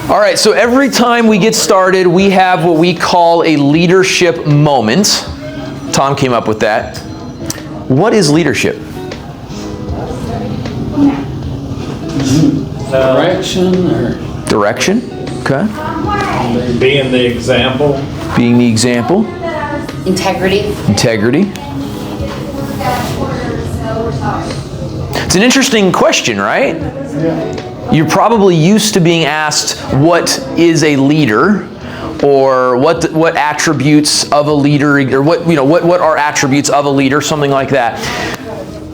All right, so every time we get started, we have what we call a leadership moment. Tom came up with that. What is leadership? Direction. Okay. Being the example. Being the example. Integrity. Integrity. It's an interesting question, right? You're probably used to being asked, what is a leader? Or what attributes of a leader, or what are attributes of a leader, something like that.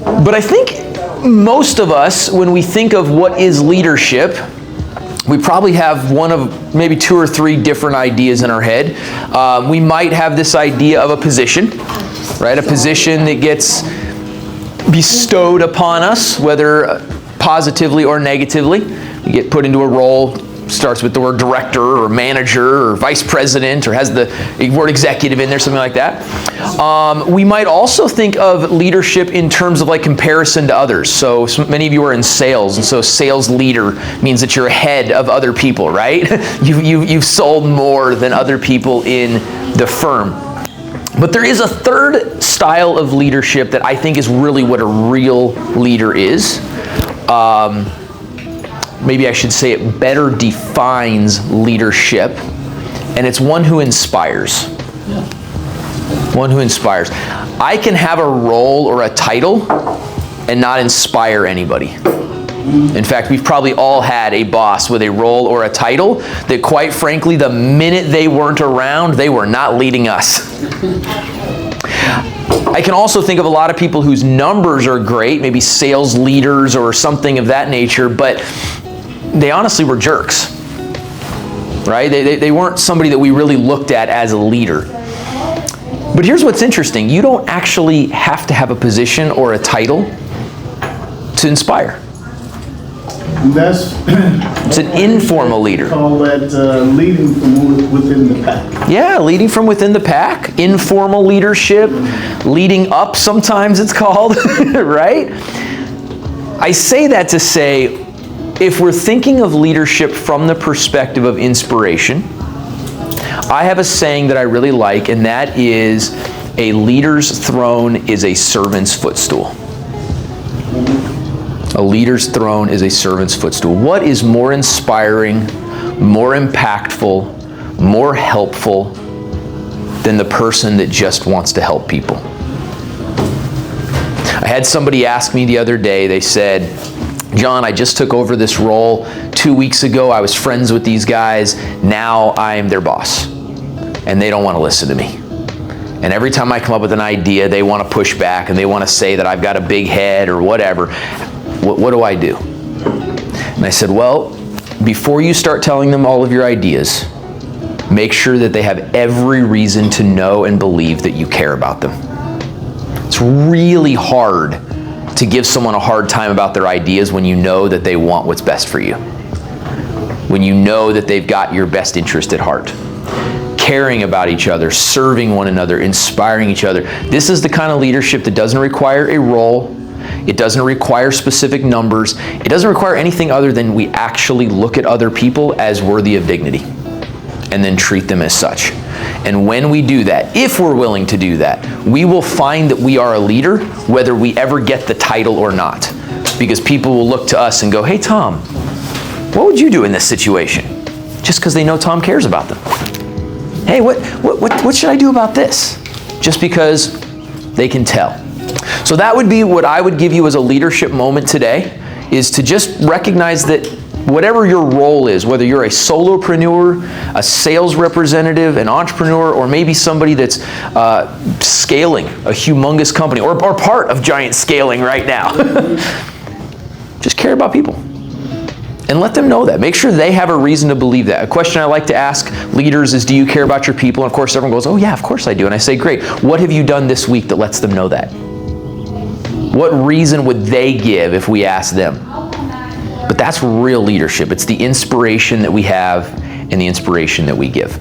But I think most of us, when we think of what is leadership, we probably have one of maybe 2 or 3 different ideas in our head. We might have this idea of a position, right? A position that gets bestowed upon us, whether positively or negatively. We get put into a role, starts with the word director or manager or vice president, or has the word executive in there, something like that. We might also think of leadership in terms of like comparison to others. So many of you are in sales, and so sales leader means that you're ahead of other people, right? You've sold more than other people in the firm. But there is a third style of leadership that I think is really what a real leader is. Maybe I should say it better defines leadership, and it's one who inspires. One who inspires. I can have a role or a title and not inspire anybody. In fact, we've probably all had a boss with a role or a title that, quite frankly, the minute they weren't around, they were not leading us. I can also think of a lot of people whose numbers are great, maybe sales leaders or something of that nature, but they honestly were jerks, right? They weren't somebody that we really looked at as a leader. But here's what's interesting. You don't actually have to have a position or a title to inspire. It's an informal leader. Call that leading from within the pack. Yeah, leading from within the pack, informal leadership, leading up sometimes it's called, right? I say that to say, if we're thinking of leadership from the perspective of inspiration, I have a saying that I really like, and that is, a leader's throne is a servant's footstool. A leader's throne is a servant's footstool. What is more inspiring, more impactful, more helpful than the person that just wants to help people? I had somebody ask me the other day, they said, John, I just took over this role 2 weeks ago. I was friends with these guys. Now I'm their boss. And they don't want to listen to me. And every time I come up with an idea, they want to push back and they want to say that I've got a big head or whatever. What do I do? And I said, well, before you start telling them all of your ideas, make sure that they have every reason to know and believe that you care about them. It's really hard to give someone a hard time about their ideas when you know that they want what's best for you. When you know that they've got your best interest at heart. Caring about each other, serving one another, inspiring each other. This is the kind of leadership that doesn't require a role. It doesn't require specific numbers. It doesn't require anything other than we actually look at other people as worthy of dignity and then treat them as such. And when we do that, if we're willing to do that, we will find that we are a leader, whether we ever get the title or not. Because people will look to us and go, hey, Tom, what would you do in this situation? Just because they know Tom cares about them. Hey, what should I do about this? Just because they can tell. So that would be what I would give you as a leadership moment today, is to just recognize that whatever your role is, whether you're a solopreneur, a sales representative, an entrepreneur, or maybe somebody that's scaling a humongous company, or part of giant scaling right now, just care about people. And let them know that. Make sure they have a reason to believe that. A question I like to ask leaders is, do you care about your people? And of course everyone goes, oh yeah, of course I do. And I say, great. What have you done this week that lets them know that? What reason would they give if we ask them? But that's real leadership. It's the inspiration that we have and the inspiration that we give.